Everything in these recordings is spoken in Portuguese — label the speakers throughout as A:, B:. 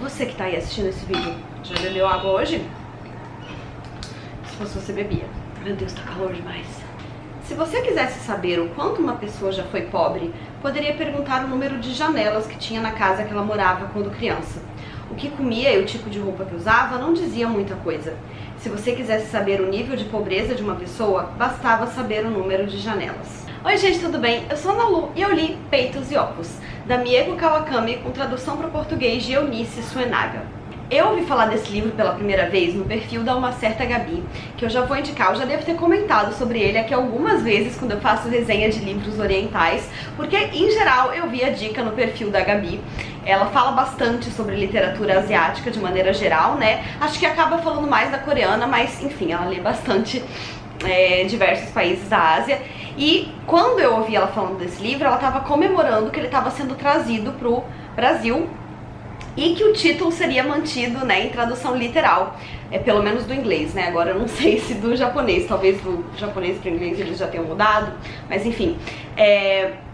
A: você que tá aí assistindo esse vídeo, já bebeu água hoje? Se fosse você, bebia. Meu Deus, tá calor demais. Se você quisesse saber o quanto uma pessoa já foi pobre, poderia perguntar o número de janelas que tinha na casa que ela morava quando criança. O que comia e o tipo de roupa que usava não dizia muita coisa. Se você quisesse saber o nível de pobreza de uma pessoa, bastava saber o número de janelas. Oi gente, tudo bem? Eu sou a Ana Lu e eu li Peitos e Ovos, da Mieko Kawakami, com tradução para o português de Eunice Suenaga. Eu ouvi falar desse livro pela primeira vez no perfil da Uma Certa Gabi, que eu já vou indicar. Eu já devo ter comentado sobre ele aqui algumas vezes quando eu faço resenha de livros orientais, porque em geral eu vi a dica no perfil da Gabi. Ela fala bastante sobre literatura asiática de maneira geral, né? Acho que acaba falando mais da coreana, mas enfim, ela lê bastante diversos países da Ásia. E quando eu ouvi ela falando desse livro, ela estava comemorando que ele estava sendo trazido pro Brasil e que o título seria mantido, né, em tradução literal, pelo menos do inglês, né? Agora eu não sei se do japonês, talvez do japonês para o inglês eles já tenham mudado, mas enfim,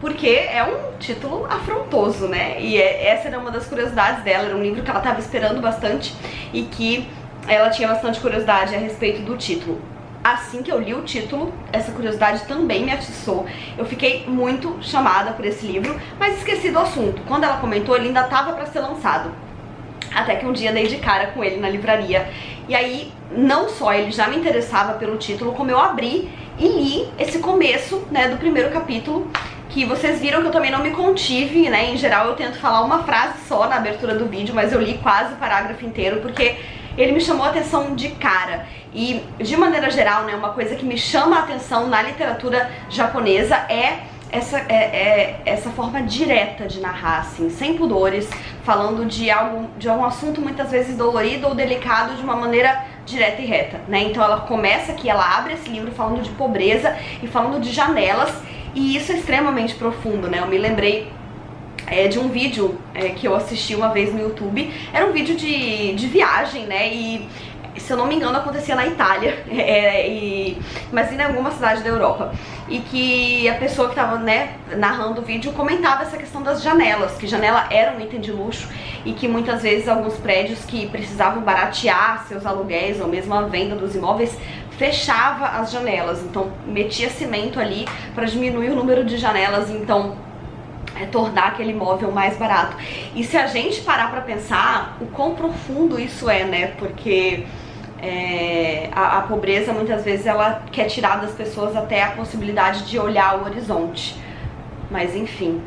A: porque é um título afrontoso, né? E essa era uma das curiosidades dela, era um livro que ela estava esperando bastante e que ela tinha bastante curiosidade a respeito do título. Assim que eu li o título, essa curiosidade também me atiçou. Eu fiquei muito chamada por esse livro, mas esqueci do assunto. Quando ela comentou, ele ainda estava para ser lançado. Até que um dia dei de cara com ele na livraria. E aí, não só ele já me interessava pelo título, como eu abri e li esse começo, né, do primeiro capítulo, que vocês viram que eu também não me contive, né? Em geral eu tento falar uma frase só na abertura do vídeo, mas eu li quase o parágrafo inteiro, porque ele me chamou a atenção de cara. E, de maneira geral, né, uma coisa que me chama a atenção na literatura japonesa é essa forma direta de narrar, assim, sem pudores, falando de algum assunto muitas vezes dolorido ou delicado de uma maneira direta e reta, né? Então ela começa aqui, ela abre esse livro falando de pobreza e falando de janelas, e isso é extremamente profundo, né? Eu me lembrei de um vídeo que eu assisti uma vez no YouTube. Era um vídeo de viagem, né? E, se eu não me engano, acontecia na Itália, mas em alguma cidade da Europa. E que a pessoa que estava, né, narrando o vídeo comentava essa questão das janelas, que janela era um item de luxo e que muitas vezes alguns prédios que precisavam baratear seus aluguéis ou mesmo a venda dos imóveis fechava as janelas, então metia cimento ali para diminuir o número de janelas, então tornar aquele imóvel mais barato. E se a gente parar pra pensar o quão profundo isso é, né? Porque a pobreza muitas vezes ela quer tirar das pessoas até a possibilidade de olhar o horizonte. Mas enfim,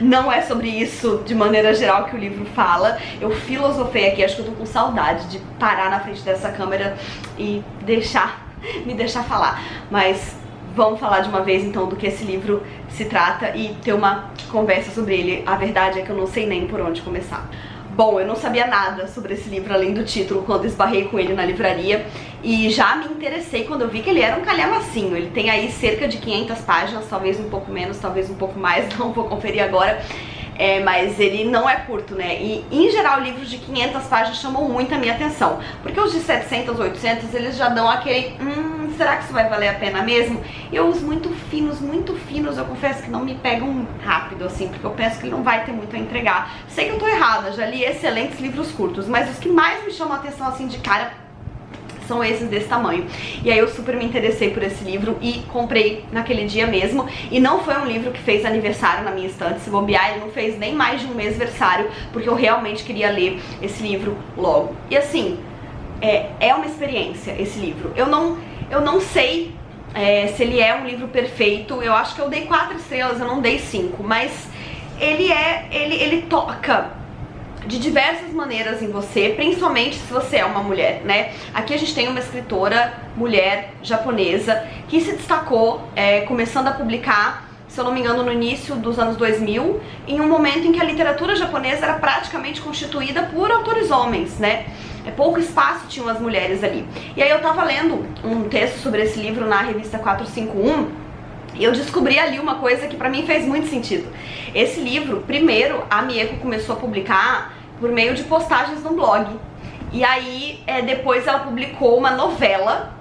A: não é sobre isso de maneira geral que o livro fala. Eu filosofei aqui, acho que eu tô com saudade de parar na frente dessa câmera e me deixar falar. Mas vamos falar de uma vez então do que esse livro se trata e ter uma conversa sobre ele. A verdade é que eu não sei nem por onde começar. Bom, eu não sabia nada sobre esse livro além do título quando esbarrei com ele na livraria e já me interessei quando eu vi que ele era um calhamacinho. Ele tem aí cerca de 500 páginas, talvez um pouco menos, talvez um pouco mais, não vou conferir agora. Mas ele não é curto, né? E, em geral, livros de 500 páginas chamam muito a minha atenção. Porque os de 700, 800, eles já dão aquele... será que isso vai valer a pena mesmo? E os muito finos, eu confesso que não me pegam rápido, assim, porque eu penso que ele não vai ter muito a entregar. Sei que eu tô errada, já li excelentes livros curtos, mas os que mais me chamam a atenção, assim, de cara, são esses desse tamanho. E aí eu super me interessei por esse livro e comprei naquele dia mesmo. E não foi um livro que fez aniversário na minha estante. Se bobear, ele não fez nem mais de um mês aniversário, porque eu realmente queria ler esse livro logo. E assim, é uma experiência esse livro. Eu não sei se ele é um livro perfeito. Eu acho que eu dei 4 estrelas, eu não dei 5. Mas ele toca de diversas maneiras em você, principalmente se você é uma mulher, né? Aqui a gente tem uma escritora mulher japonesa que se destacou começando a publicar, se eu não me engano, no início dos anos 2000, em um momento em que a literatura japonesa era praticamente constituída por autores homens, né? Pouco espaço tinham as mulheres ali. E aí eu tava lendo um texto sobre esse livro na revista 451 e eu descobri ali uma coisa que pra mim fez muito sentido. Esse livro, primeiro, a Mieko começou a publicar por meio de postagens no blog. E aí, depois ela publicou uma novela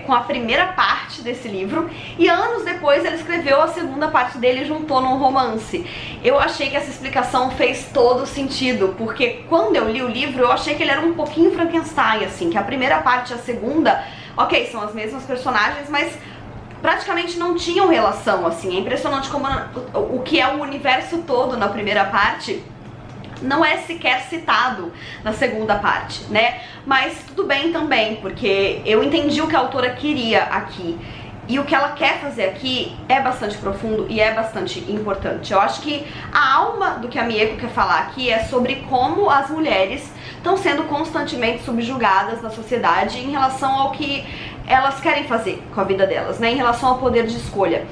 A: com a primeira parte desse livro, e anos depois ele escreveu a segunda parte dele e juntou num romance. Eu achei que essa explicação fez todo sentido, porque quando eu li o livro eu achei que ele era um pouquinho Frankenstein, assim, que a primeira parte e a segunda, ok, são as mesmas personagens, mas praticamente não tinham relação, assim. É impressionante como o que é o universo todo na primeira parte não é sequer citado na segunda parte, né? Mas tudo bem também, porque eu entendi o que a autora queria aqui. E o que ela quer fazer aqui é bastante profundo e é bastante importante. Eu acho que a alma do que a Mieko quer falar aqui é sobre como as mulheres estão sendo constantemente subjugadas na sociedade em relação ao que elas querem fazer com a vida delas, né? Em relação ao poder de escolha.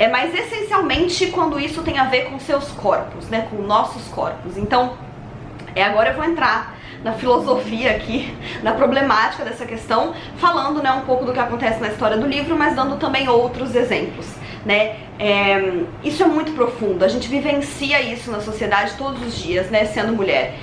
A: Mas essencialmente quando isso tem a ver com seus corpos, né? Com nossos corpos. Então, agora eu vou entrar na filosofia aqui, na problemática dessa questão, falando, né, um pouco do que acontece na história do livro, mas dando também outros exemplos, né? Isso é muito profundo, a gente vivencia isso na sociedade todos os dias, né, sendo mulher.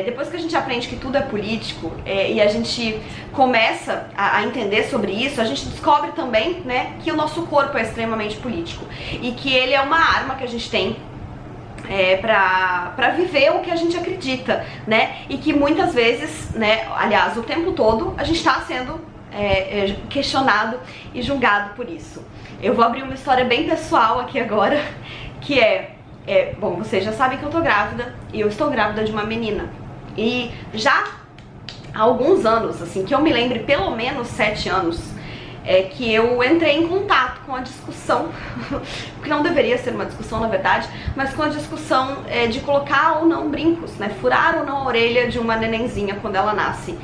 A: Depois que a gente aprende que tudo é político e a gente começa a entender sobre isso, a gente descobre também, né, que o nosso corpo é extremamente político e que ele é uma arma que a gente tem pra viver o que a gente acredita, né? E que muitas vezes, né, aliás, o tempo todo, a gente tá sendo questionado e julgado por isso. Eu vou abrir uma história bem pessoal aqui agora, que bom, vocês já sabem que eu tô grávida, e eu estou grávida de uma menina. E já há alguns anos, assim, que eu me lembre, pelo menos 7 anos, que eu entrei em contato com a discussão, que não deveria ser uma discussão na verdade, mas com a discussão de colocar ou não brincos, né, furar ou não a orelha de uma nenenzinha quando ela nasce.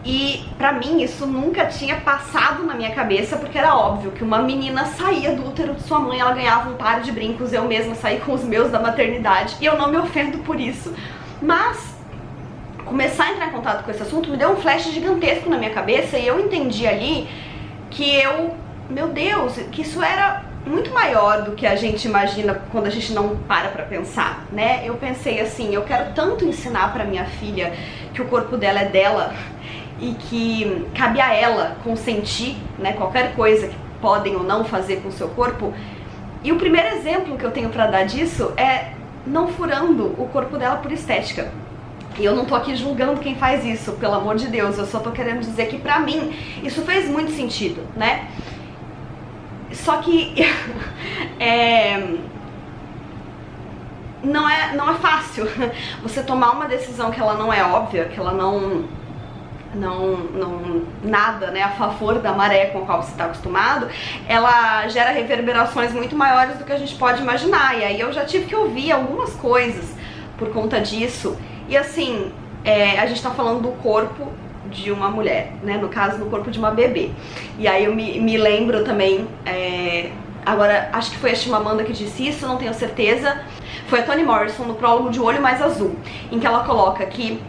A: E pra mim isso nunca tinha passado na minha cabeça, porque era óbvio que uma menina saía do útero de sua mãe, ela ganhava um par de brincos, eu mesma saí com os meus da maternidade, e eu não me ofendo por isso. Mas começar a entrar em contato com esse assunto me deu um flash gigantesco na minha cabeça, e eu entendi ali que meu Deus, que isso era muito maior do que a gente imagina quando a gente não para pra pensar, né? Eu pensei assim, eu quero tanto ensinar pra minha filha que o corpo dela é dela e que cabe a ela consentir, né, qualquer coisa que podem ou não fazer com o seu corpo. E o primeiro exemplo que eu tenho pra dar disso é não furando o corpo dela por estética. E eu não tô aqui julgando quem faz isso, pelo amor de Deus, eu só tô querendo dizer que pra mim isso fez muito sentido, né? Só que não é fácil você tomar uma decisão que ela não é óbvia, que ela não nada, né, a favor da maré com a qual você está acostumado, ela gera reverberações muito maiores do que a gente pode imaginar. E aí eu já tive que ouvir algumas coisas por conta disso. E assim, a gente tá falando do corpo de uma mulher, né? No caso, no corpo de uma bebê. E aí eu me lembro também, agora, acho que foi a Chimamanda que disse isso, não tenho certeza. Foi a Toni Morrison no prólogo de O Olho Mais Azul, em que ela coloca que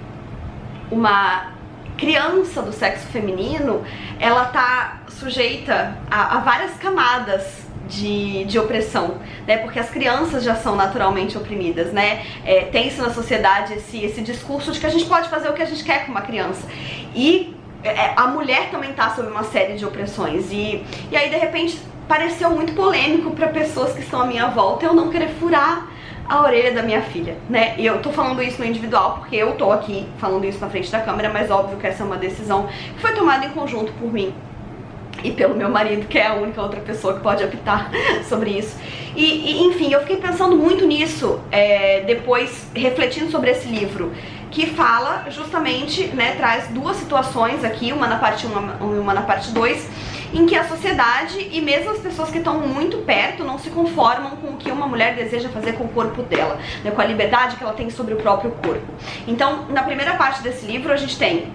A: uma criança do sexo feminino, ela tá sujeita a várias camadas de opressão, né? Porque as crianças já são naturalmente oprimidas, né? Tem-se na sociedade esse discurso de que a gente pode fazer o que a gente quer com uma criança. E a mulher também tá sob uma série de opressões. E aí, de repente, pareceu muito polêmico para pessoas que estão à minha volta eu não querer furar a orelha da minha filha, né? E eu tô falando isso no individual porque eu tô aqui falando isso na frente da câmera, mas óbvio que essa é uma decisão que foi tomada em conjunto por mim e pelo meu marido, que é a única outra pessoa que pode apitar sobre isso. E enfim, eu fiquei pensando muito nisso, depois refletindo sobre esse livro, que fala justamente, né, traz duas situações aqui, uma na parte 1 e uma na parte 2, em que a sociedade e mesmo as pessoas que estão muito perto não se conformam com o que uma mulher deseja fazer com o corpo dela, né, com a liberdade que ela tem sobre o próprio corpo. Então, na primeira parte desse livro, a gente tem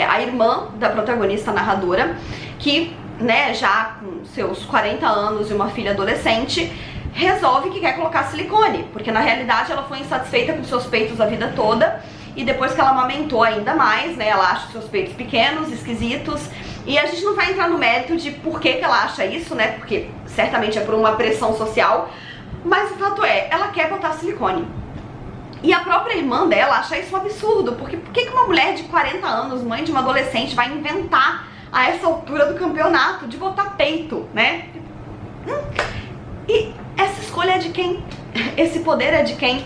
A: a irmã da protagonista narradora, que, né, já com seus 40 anos e uma filha adolescente, resolve que quer colocar silicone, porque na realidade ela foi insatisfeita com seus peitos a vida toda, e depois que ela amamentou ainda mais, né, ela acha os seus peitos pequenos, esquisitos, e a gente não vai entrar no mérito de por que ela acha isso, né, porque certamente é por uma pressão social, mas o fato é, ela quer botar silicone. E a própria irmã dela acha isso um absurdo, porque por que uma mulher de 40 anos, mãe de uma adolescente, vai inventar a essa altura do campeonato de botar peito, né? E essa escolha é de quem? Esse poder é de quem?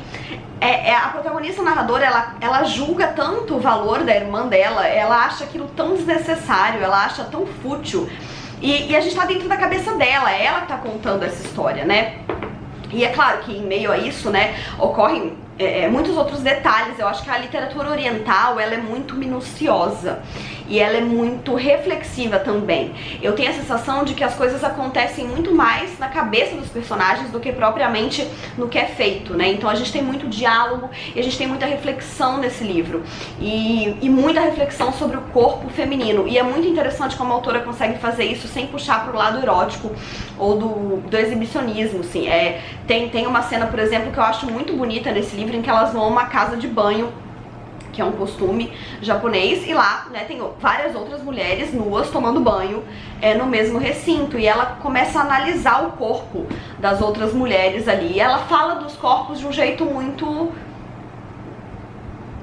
A: A protagonista narradora, ela julga tanto o valor da irmã dela, ela acha aquilo tão desnecessário, ela acha tão fútil. E a gente tá dentro da cabeça dela, é ela que tá contando essa história, né? E é claro que em meio a isso, né, ocorrem muitos outros detalhes. Eu acho que a literatura oriental, ela é muito minuciosa e ela é muito reflexiva também. Eu tenho a sensação de que as coisas acontecem muito mais na cabeça dos personagens do que propriamente no que é feito, né? Então a gente tem muito diálogo e a gente tem muita reflexão nesse livro e muita reflexão sobre o corpo feminino. E é muito interessante como a autora consegue fazer isso sem puxar pro lado erótico ou do exibicionismo, assim. Tem uma cena, por exemplo, que eu acho muito bonita nesse livro, em que elas vão a uma casa de banho, que é um costume japonês, e lá, né, tem várias outras mulheres nuas tomando banho no mesmo recinto, e ela começa a analisar o corpo das outras mulheres ali, e ela fala dos corpos de um jeito muito,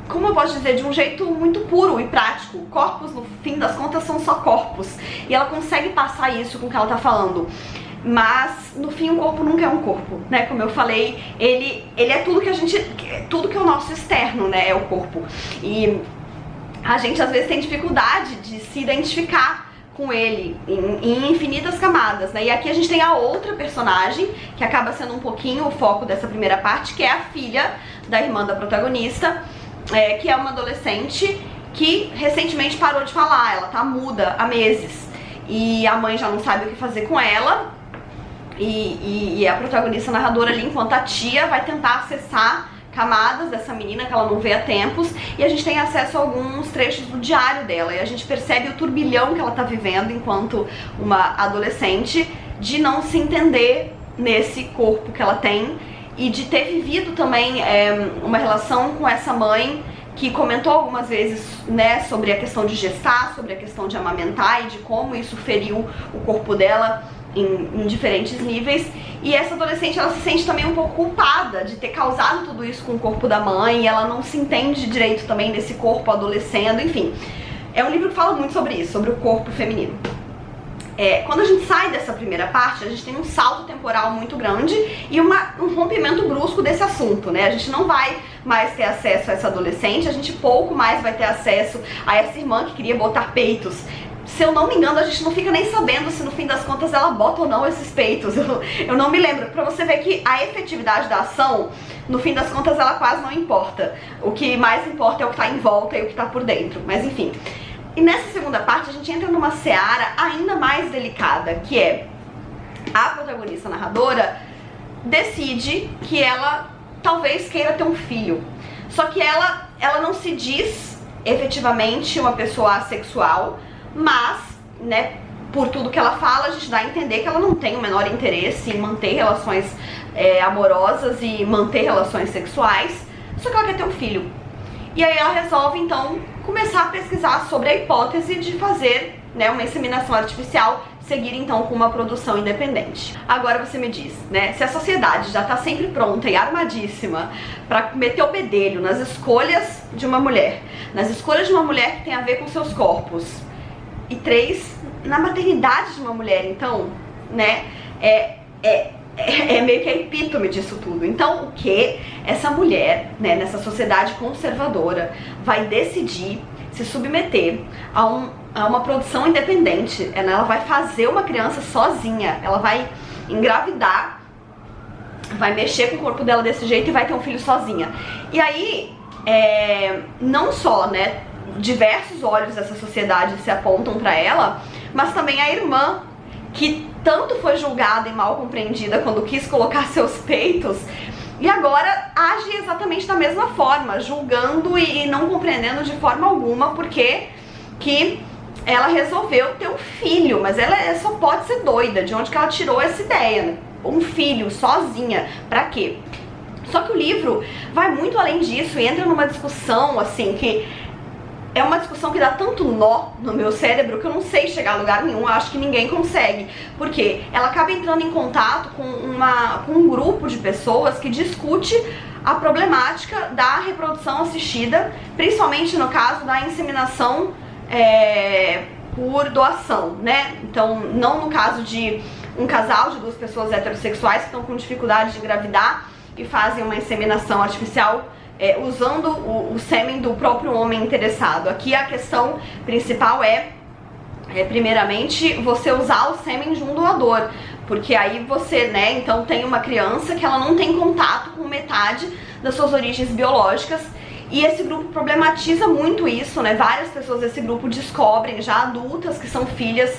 A: como eu posso dizer, de um jeito muito puro e prático. Corpos, no fim das contas, são só corpos, e ela consegue passar isso com o que ela tá falando. Mas, no fim, o corpo nunca é um corpo, né? Como eu falei, ele é tudo que a gente... Tudo que é o nosso externo, né? É o corpo. E a gente, às vezes, tem dificuldade de se identificar com ele em infinitas camadas, né? E aqui a gente tem a outra personagem, que acaba sendo um pouquinho o foco dessa primeira parte, que é a filha da irmã da protagonista, que é uma adolescente que recentemente parou de falar. Ela tá muda há meses. E a mãe já não sabe o que fazer com ela. E a protagonista narradora ali, enquanto a tia vai tentar acessar camadas dessa menina que ela não vê há tempos, e a gente tem acesso a alguns trechos do diário dela, e a gente percebe o turbilhão que ela tá vivendo enquanto uma adolescente, de não se entender nesse corpo que ela tem, e de ter vivido também uma relação com essa mãe que comentou algumas vezes, né, sobre a questão de gestar, sobre a questão de amamentar e de como isso feriu o corpo dela em diferentes níveis. E essa adolescente, ela se sente também um pouco culpada de ter causado tudo isso com o corpo da mãe, e ela não se entende direito também desse corpo adolescendo, enfim. É um livro que fala muito sobre isso, sobre o corpo feminino. Quando a gente sai dessa primeira parte, a gente tem um salto temporal muito grande e um rompimento brusco desse assunto, né? A gente não vai mais ter acesso a essa adolescente, a gente pouco mais vai ter acesso a essa irmã que queria botar peitos. Se eu não me engano, a gente não fica nem sabendo se no fim das contas ela bota ou não esses peitos. Eu não me lembro. Pra você ver que a efetividade da ação, no fim das contas, ela quase não importa. O que mais importa é o que tá em volta e o que tá por dentro. Mas enfim. E nessa segunda parte a gente entra numa seara ainda mais delicada, que é a protagonista narradora decide que ela talvez queira ter um filho. Só que ela não se diz efetivamente uma pessoa assexual, mas, né, por tudo que ela fala, a gente dá a entender que ela não tem o menor interesse em manter relações amorosas e manter relações sexuais, só que ela quer ter um filho. E aí ela resolve, então, começar a pesquisar sobre a hipótese de fazer, né, uma inseminação artificial, seguir então com uma produção independente. Agora você me diz, né, se a sociedade já tá sempre pronta e armadíssima pra meter o bedelho nas escolhas de uma mulher, que tem a ver com seus corpos, e 3, na maternidade de uma mulher, então, né, é meio que a epítome disso tudo. Então, o que essa mulher, né, nessa sociedade conservadora, vai decidir se submeter a uma produção independente? Ela vai fazer uma criança sozinha, ela vai engravidar, vai mexer com o corpo dela desse jeito e vai ter um filho sozinha. E aí, não só, né, diversos olhos dessa sociedade se apontam pra ela, mas também a irmã, que tanto foi julgada e mal compreendida quando quis colocar seus peitos, e agora age exatamente da mesma forma, julgando e não compreendendo de forma alguma porque que ela resolveu ter um filho. Mas ela só pode ser doida, de onde que ela tirou essa ideia, né? Um filho, sozinha, pra quê? Só que o livro vai muito além disso e entra numa discussão, assim, que é uma discussão que dá tanto nó no meu cérebro que eu não sei chegar a lugar nenhum, eu acho que ninguém consegue. Porque ela acaba entrando em contato com um grupo de pessoas que discute a problemática da reprodução assistida, principalmente no caso da inseminação por doação, né? Então, não no caso de um casal de duas pessoas heterossexuais que estão com dificuldade de engravidar e fazem uma inseminação artificial usando o sêmen do próprio homem interessado. Aqui a questão principal primeiramente, você usar o sêmen de um doador, porque aí você, né, então tem uma criança que ela não tem contato com metade das suas origens biológicas, e esse grupo problematiza muito isso, né, várias pessoas desse grupo descobrem, já adultas, que são filhas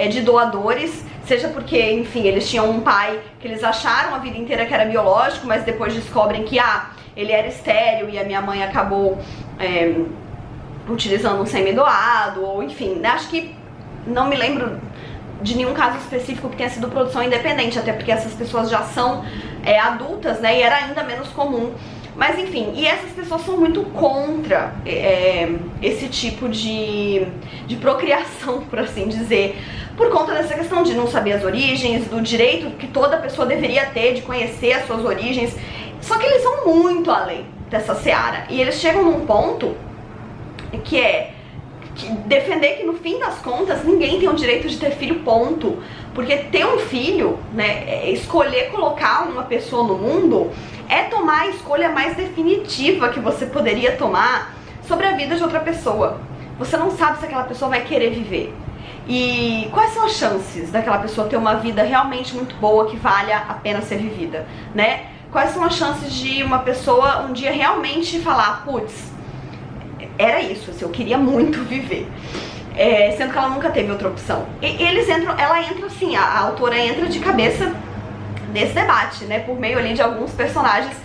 A: de doadores, seja porque, enfim, eles tinham um pai que eles acharam a vida inteira que era biológico, mas depois descobrem que, ele era estéril e a minha mãe acabou utilizando um sêmen doado, ou enfim, né, acho que não me lembro de nenhum caso específico que tenha sido produção independente, até porque essas pessoas já são adultas, né, e era ainda menos comum. Mas enfim, e essas pessoas são muito contra esse tipo de procriação, por assim dizer, por conta dessa questão de não saber as origens, do direito que toda pessoa deveria ter de conhecer as suas origens. Só que eles vão muito além dessa seara, e eles chegam num ponto que defender que no fim das contas ninguém tem o direito de ter filho, ponto. Porque ter um filho, né, escolher colocar uma pessoa no mundo é tomar a escolha mais definitiva que você poderia tomar sobre a vida de outra pessoa. Você não sabe se aquela pessoa vai querer viver. E quais são as chances daquela pessoa ter uma vida realmente muito boa, que valha a pena ser vivida, né? Quais são as chances de uma pessoa um dia realmente falar, putz, era isso, assim, eu queria muito viver, sendo que ela nunca teve outra opção. E ela entra assim, a autora entra de cabeça nesse debate, né, por meio ali de alguns personagens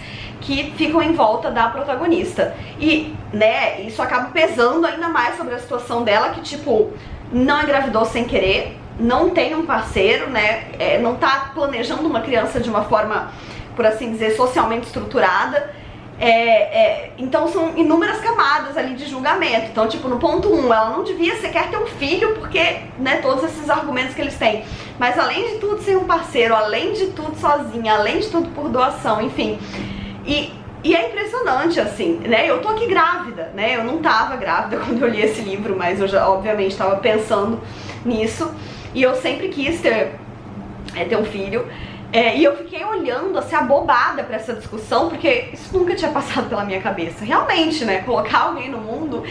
A: que ficam em volta da protagonista. E, né, isso acaba pesando ainda mais sobre a situação dela, que tipo, não engravidou sem querer, não tem um parceiro, né, não tá planejando uma criança de uma forma, por assim dizer, socialmente estruturada. Então são inúmeras camadas ali de julgamento. Então, tipo, no ponto 1, ela não devia sequer ter um filho, porque, né, todos esses argumentos que eles têm. Mas além de tudo, sem um parceiro, além de tudo sozinha, além de tudo por doação, enfim. E é impressionante, assim, né, eu tô aqui grávida, né, eu não tava grávida quando eu li esse livro, mas eu já, obviamente, tava pensando nisso. E eu sempre quis ter um filho. E eu fiquei olhando, assim, abobada pra essa discussão, porque isso nunca tinha passado pela minha cabeça. Realmente, né, colocar alguém no mundo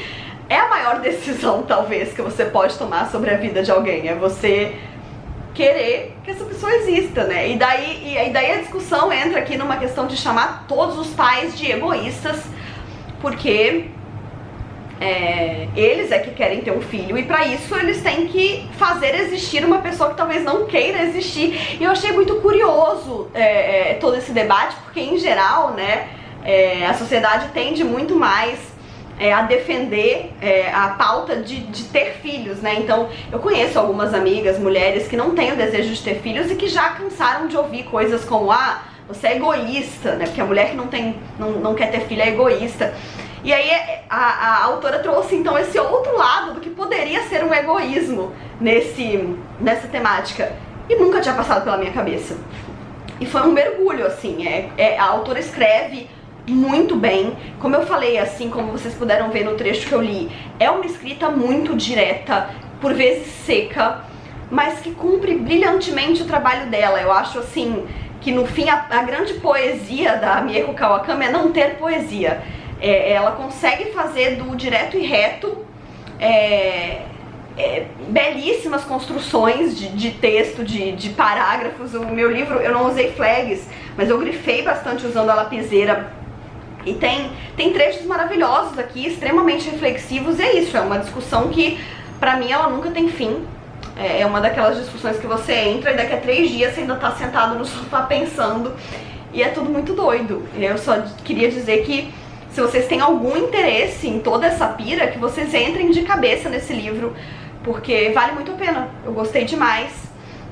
A: é a maior decisão, talvez, que você pode tomar sobre a vida de alguém. É você querer que essa pessoa exista, né? E daí a discussão entra aqui numa questão de chamar todos os pais de egoístas, porque eles que querem ter um filho, e pra isso eles têm que fazer existir uma pessoa que talvez não queira existir. E eu achei muito curioso todo esse debate, porque em geral, né, a sociedade tende muito mais a defender a pauta de ter filhos, né? Então eu conheço algumas amigas, mulheres, que não têm o desejo de ter filhos e que já cansaram de ouvir coisas como, você é egoísta, né? Porque a mulher que não quer ter filho é egoísta. E aí a autora trouxe então esse outro lado do que poderia ser um egoísmo nessa temática. E nunca tinha passado pela minha cabeça. E foi um mergulho, assim, a autora escreve muito bem. Como eu falei, assim, como vocês puderam ver no trecho que eu li, é uma escrita muito direta, por vezes seca, mas que cumpre brilhantemente o trabalho dela. Eu acho, assim, que no fim a grande poesia da Mieko Kawakami é não ter poesia. Ela consegue fazer do direto e reto belíssimas construções de texto, de parágrafos. O meu livro, eu não usei flags, mas eu grifei bastante usando a lapiseira. E tem trechos maravilhosos aqui, extremamente reflexivos. E é isso, é uma discussão que, pra mim, ela nunca tem fim. É uma daquelas discussões que você entra e daqui a 3 dias você ainda tá sentado no sofá pensando. E é tudo muito doido. Eu só queria dizer que, se vocês têm algum interesse em toda essa pira, que vocês entrem de cabeça nesse livro, porque vale muito a pena. Eu gostei demais.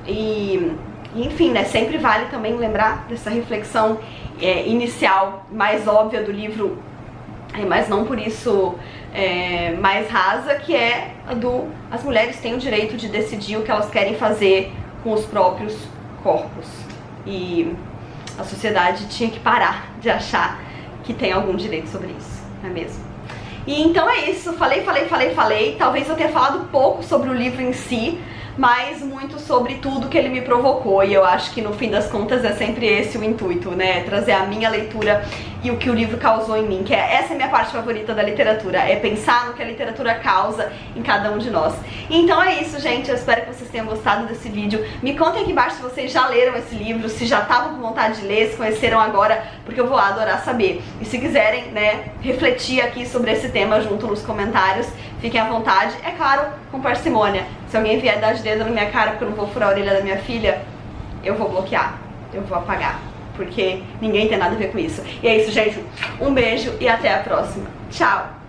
A: E enfim, né, sempre vale também lembrar dessa reflexão inicial, mais óbvia do livro, mas não por isso mais rasa, que é as mulheres têm o direito de decidir o que elas querem fazer com os próprios corpos. E a sociedade tinha que parar de achar que tem algum direito sobre isso, não é mesmo? E então é isso, falei. Talvez eu tenha falado pouco sobre o livro em si, mas muito sobre tudo que ele me provocou. E eu acho que no fim das contas é sempre esse o intuito, né? Trazer a minha leitura e o que o livro causou em mim, que essa é a minha parte favorita da literatura, é pensar no que a literatura causa em cada um de nós. Então é isso, gente, eu espero que vocês tenham gostado desse vídeo. Me contem aqui embaixo se vocês já leram esse livro, se já estavam com vontade de ler, se conheceram agora, porque eu vou adorar saber. E se quiserem, né, refletir aqui sobre esse tema junto nos comentários, fiquem à vontade, é claro, com parcimônia. Se alguém vier dar de dedo na minha cara porque eu não vou furar a orelha da minha filha, eu vou bloquear, eu vou apagar, porque ninguém tem nada a ver com isso. E é isso, gente, um beijo e até a próxima. Tchau!